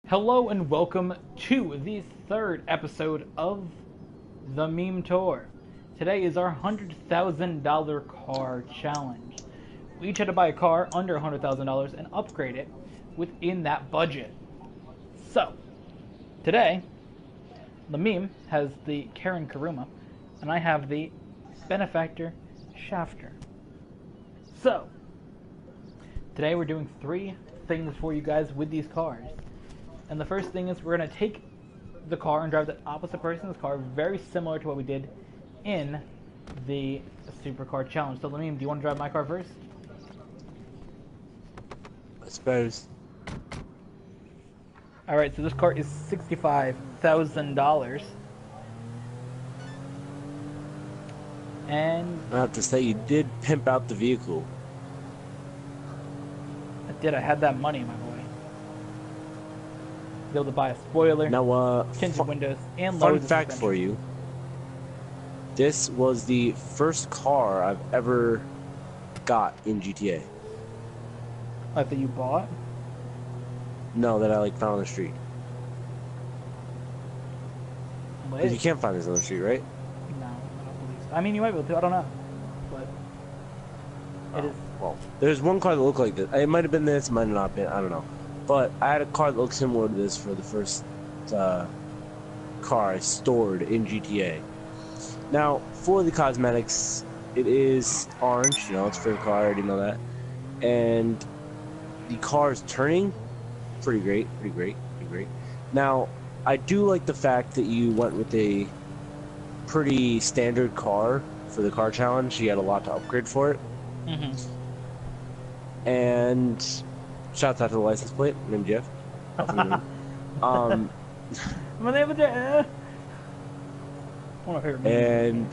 Hello and welcome to the third episode of the Meme Tour. Today is our $100,000 car challenge. We each had to buy a car under $100,000 and upgrade it within that budget. So, today, the meme has the Karen Kuruma, and I have the Benefactor Shafter. So, today we're doing three things for you guys with these cars. And the first thing is we're going to take the car and drive the opposite person's car, very similar to what we did in the Supercar Challenge. So, Lamim, do you want to drive my car first? I suppose. Alright, so this car is $65,000. And I have to say, you did pimp out the vehicle. I did, I had that money, my boy. Be able to buy a spoiler, Now, tinted windows, and fun loads of fact suspension. for you. This was the first car I've ever got in GTA. Like that you bought? No, that I found on the street. Because you can't find this on the street, right? No, I don't believe so. I mean, you might be able to, I don't know. But it is. Well, there's one car that looked like this. It might have been this, might have not been, I don't know. But I had a car that looked similar to this for the first car I stored in GTA. Now, for the cosmetics, it is orange, it's for a car, I already know that. And the car is turning pretty great. Now, I do like the fact that you went with a pretty standard car for the car challenge. You had a lot to upgrade for it. Mm-hmm. And shouts out to the license plate, named Jeff. One of my favorite movies. And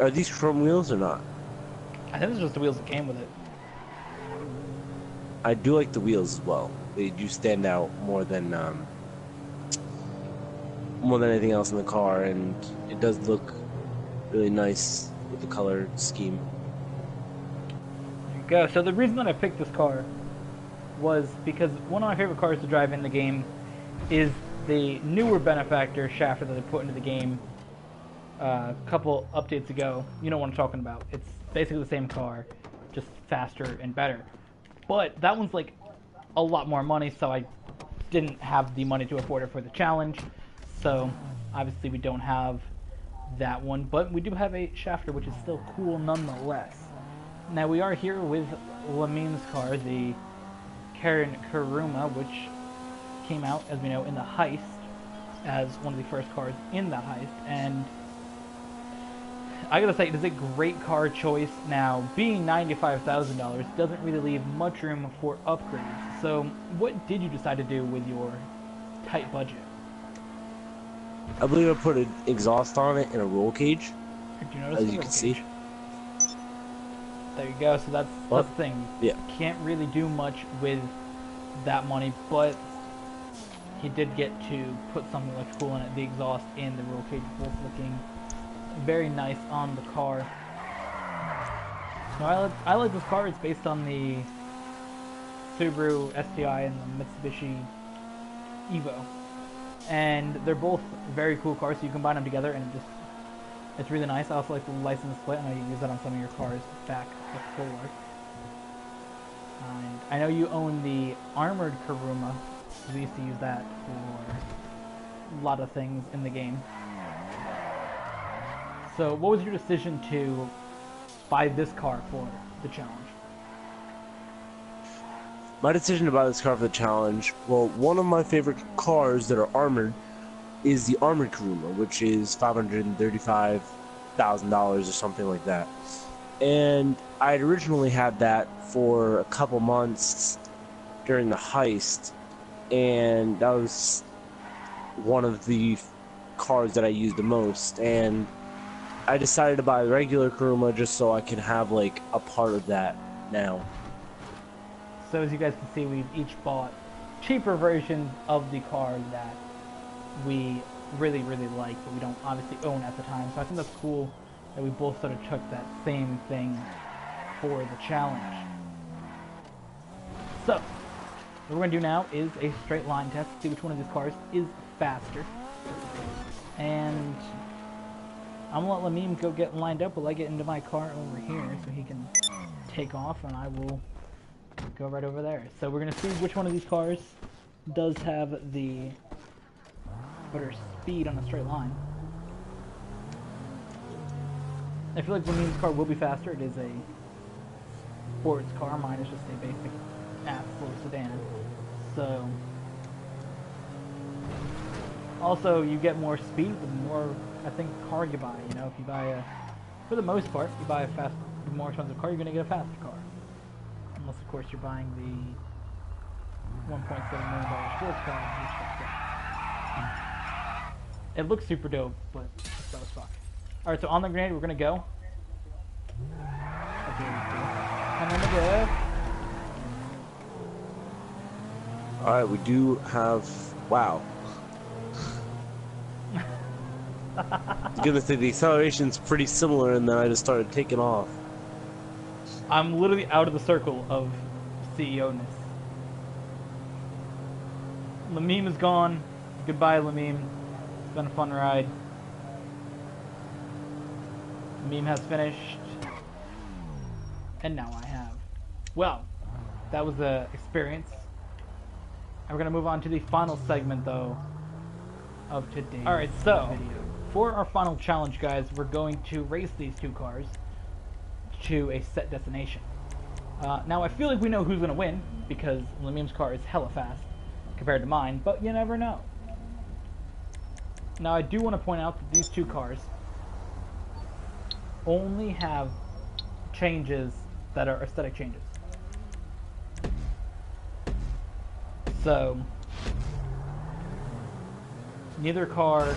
are these chrome wheels or not? I think it's just the wheels that came with it. I do like the wheels as well. They do stand out more than anything else in the car, and it does look really nice with the color scheme. There you go. So the reason that I picked this car was because one of my favorite cars to drive in the game is the newer Benefactor Shafter that they put into the game a couple updates ago. You know what I'm talking about. It's basically the same car, just faster and better. But that one's like a lot more money, so I didn't have the money to afford it for the challenge. So obviously we don't have that one, but we do have a Shafter, which is still cool nonetheless. Now we are here with Lamim's car, the Karen Kuruma, which came out, as we know, in the heist as one of the first cars in the heist, and I gotta say, it is a great car choice. Now, being $95,000 doesn't really leave much room for upgrades. So, what did you decide to do with your tight budget? I believe I put an exhaust on it and a roll cage, Did you notice as the you roll can cage? see. There you go. So that's the thing. Yeah. Can't really do much with that money, but he did get to put something electrical in it, the exhaust and the roll cage, both looking very nice on the car. Now I like this car. It's based on the Subaru STI and the Mitsubishi Evo, and they're both very cool cars. So you combine them together, and it's really nice. I also like the license plate. I know you use that on some of your cars back before. And I know you own the armored Kuruma. We used to use that for a lot of things in the game. So what was your decision to buy this car for the challenge? My decision to buy this car for the challenge, well, one of my favorite cars that are armored is the armored Kuruma, which is $535,000 or something like that. And I had originally had that for a couple months during the heist, and that was one of the cars that I used the most, and I decided to buy the regular Kuruma just so I can have like a part of that now. So as you guys can see, we've each bought cheaper versions of the car that we really like, but we don't obviously own at the time. So I think that's cool that we both sort of took that same thing for the challenge. So What we're going to do now is a straight line test, see which one of these cars is faster. And I'm going to let Lamim go get lined up while I get into my car over here so he can take off, and I will go right over there. So we're going to see which one of these cars does have the better speed on a straight line. I feel like Lamim's car will be faster. It is a sports car. Mine is just a basic ass-floor sedan. So, also you get more speed the more, I think, car you buy. You know, if you buy a, for the most part, you buy a more expensive car, you're going to get a faster car. Unless, of course, you're buying the $1.7 million sports car. It looks super dope, but it's dope as fuck. Alright, so on the grenade, we're going to go. I'm going to go. Alright, we do have... Wow. I was gonna say the acceleration's pretty similar, and then I just started taking off. I'm literally out of the circle of CEO-ness. Lamim is gone. Goodbye, Lamim. It's been a fun ride. Lamim has finished. And now I have. Well, that was the experience. And we're going to move on to the final segment, though, of today's Alright, so, video. For our final challenge, guys, we're going to race these two cars to a set destination. Now, I feel like we know who's going to win, because Lamim's car is hella fast compared to mine, but you never know. Now, I do want to point out that these two cars only have changes that are aesthetic changes. So, neither car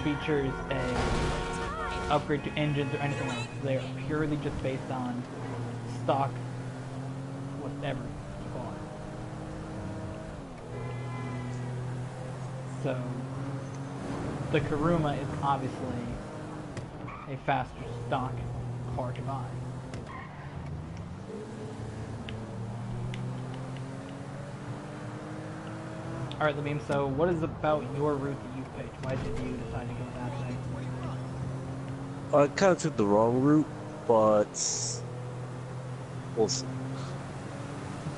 features a upgrade to engines or anything else. They are purely just based on stock, whatever you call it. So, the Kuruma is obviously a faster stock car to buy. Alright, Lamim, so what is about your route that you picked? Why did you decide to go that way? I kind of took the wrong route, but we'll see.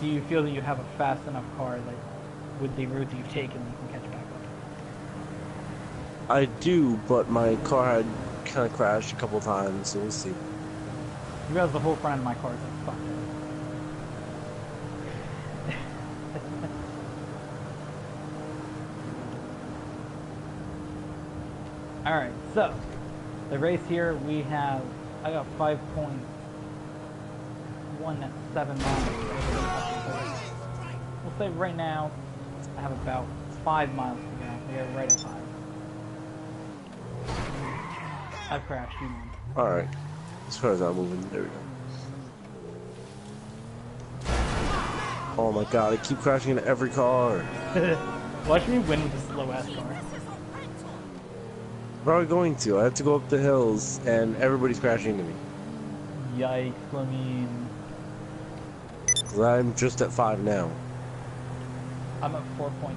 Do you feel that you have a fast enough car that with the route that you've taken you can catch back up? I do, but my car had kind of crashed a couple times, so we'll see. You realize the whole front of my car is like fucked up. Alright, so the race here we have, I got 5.17 miles. We'll say right now I have about 5 miles to go. We are right at 5. I've crashed, you won. Alright. As far as I'm moving, there we go. Oh my god, I keep crashing into every car. Watch me win with a slow ass car. Probably going to. I have to go up the hills, and everybody's crashing into me. Yikes, I mean... Because I'm just at 5 now. I'm at 4.6.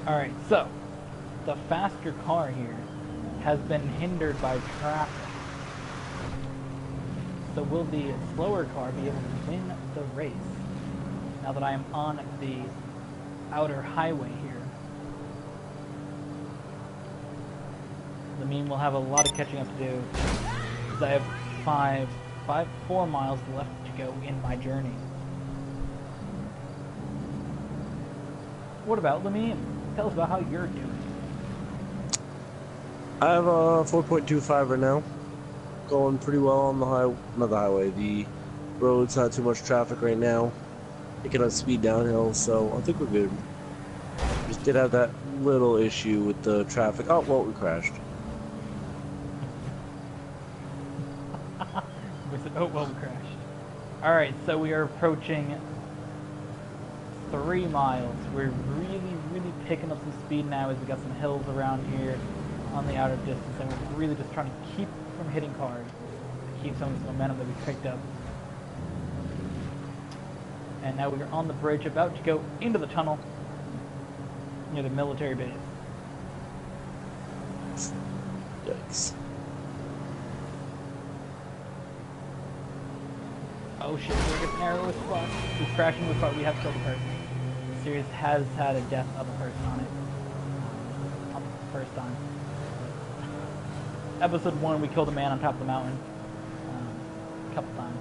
Alright, so, the faster car here has been hindered by traffic. So will the slower car be able to win the race now that I am on the outer highway here? The meme will have a lot of catching up to do because I have 4 miles left to go in my journey. What about Lamim? Tell us about how you're doing. I have a 4.25 right now. Going pretty well on the the roads, not too much traffic right now. Picking up speed downhill, so I think we're good. Just did have that little issue with the traffic. Oh, well, we crashed. Oh, well, we crashed. Alright, so we are approaching 3 miles. We're really picking up some speed now as we got some hills around here. on the outer distance, and we're really just trying to keep from hitting cars, keep some of this momentum that we picked up. And now we're on the bridge, about to go into the tunnel near the military base. Yikes. Oh shit, we're getting narrow with spot. We're crashing with spot, we have killed a person. The series has had a death of a person on it. First time. Episode 1, we killed a man on top of the mountain. A couple times.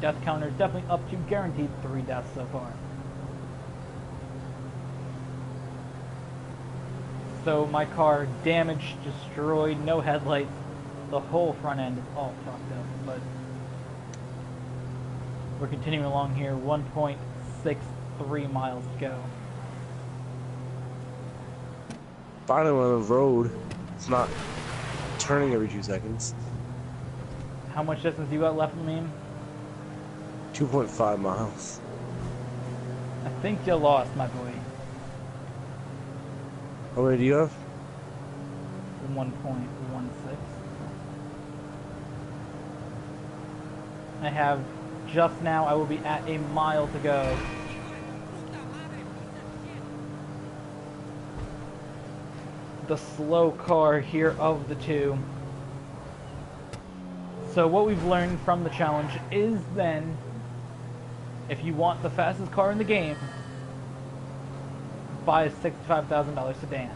Death counter is definitely up to guaranteed 3 deaths so far. So my car damaged, destroyed, no headlights. The whole front end is all fucked up, but we're continuing along here, 1.63 miles to go. Finally on the road. It's not turning every 2 seconds. How much distance you got left, Meme? 2.5 miles. I think you lost, my boy. How many do you have? 1.16. I have just now, I will be at a mile to go. The slow car here of the two. So what we've learned from the challenge is then, if you want the fastest car in the game, buy a $65,000 sedan.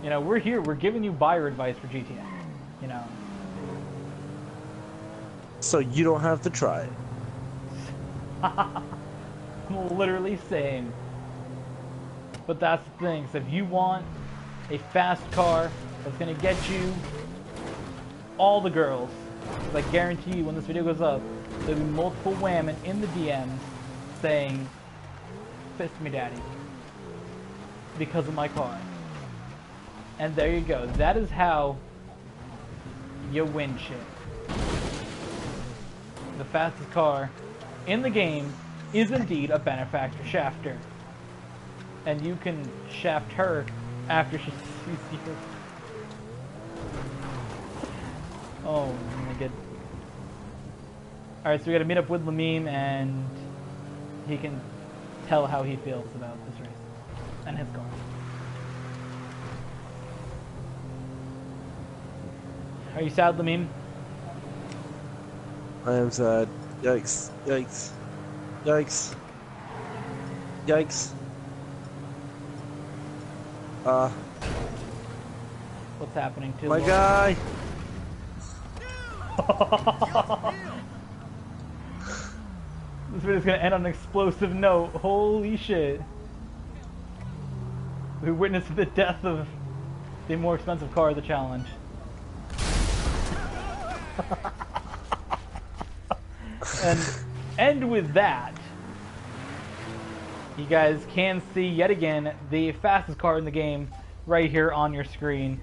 You know, we're here, we're giving you buyer advice for GTA, you know. So you don't have to try it. I'm literally saying. But that's the thing, so if you want a fast car that's gonna get you all the girls, because I guarantee you when this video goes up, there'll be multiple women in the DMs saying, fist me daddy, because of my car. And there you go, that is how you win shit. The fastest car in the game is indeed a benefactor shafter. And you can shaft her after she sees you. Oh my god. Alright, so we gotta meet up with Lamine and he can tell how he feels about this race and his car. Are you sad, Lamine? I am sad. Yikes. Yikes. Yikes. Yikes. What's happening to my Lord? guy? This video's gonna end on an explosive note. Holy shit. We witnessed the death of the more expensive car of the challenge. And with that, you guys can see yet again the fastest car in the game right here on your screen.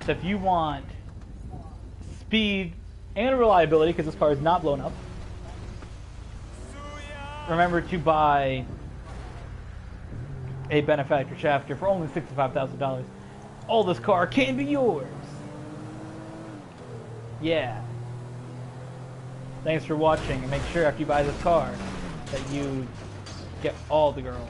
So if you want speed and reliability, because this car is not blown up, remember to buy a benefactor shafter for only $65,000. All this car can be yours. Yeah. Thanks for watching, and make sure after you buy this car that you get all the girls.